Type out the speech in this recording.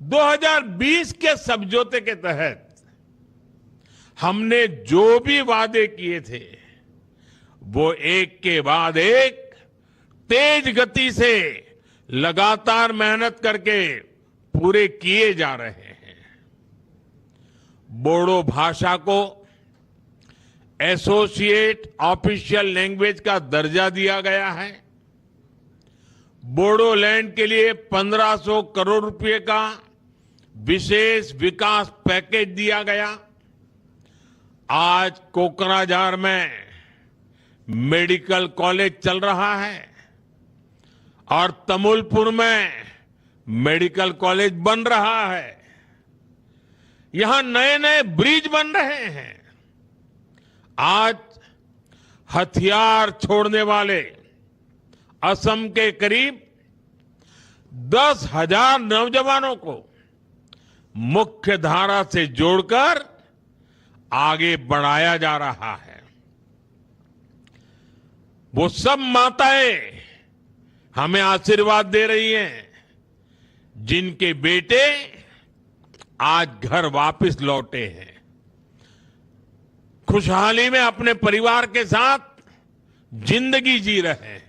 2020 के समझौते के तहत हमने जो भी वादे किए थे वो एक के बाद एक तेज गति से लगातार मेहनत करके पूरे किए जा रहे हैं। बोडो भाषा को एसोसिएट ऑफिशियल लैंग्वेज का दर्जा दिया गया है। बोडोलैंड के लिए 1500 करोड़ रुपए का विशेष विकास पैकेज दिया गया। आज कोकराझार में मेडिकल कॉलेज चल रहा है और तमुलपुर में मेडिकल कॉलेज बन रहा है। यहां नए नए ब्रिज बन रहे हैं। आज हथियार छोड़ने वाले असम के करीब 10,000 नौजवानों को मुख्य धारा से जोड़कर आगे बढ़ाया जा रहा है। वो सब माताएं हमें आशीर्वाद दे रही हैं जिनके बेटे आज घर वापस लौटे हैं, खुशहाली में अपने परिवार के साथ जिंदगी जी रहे हैं।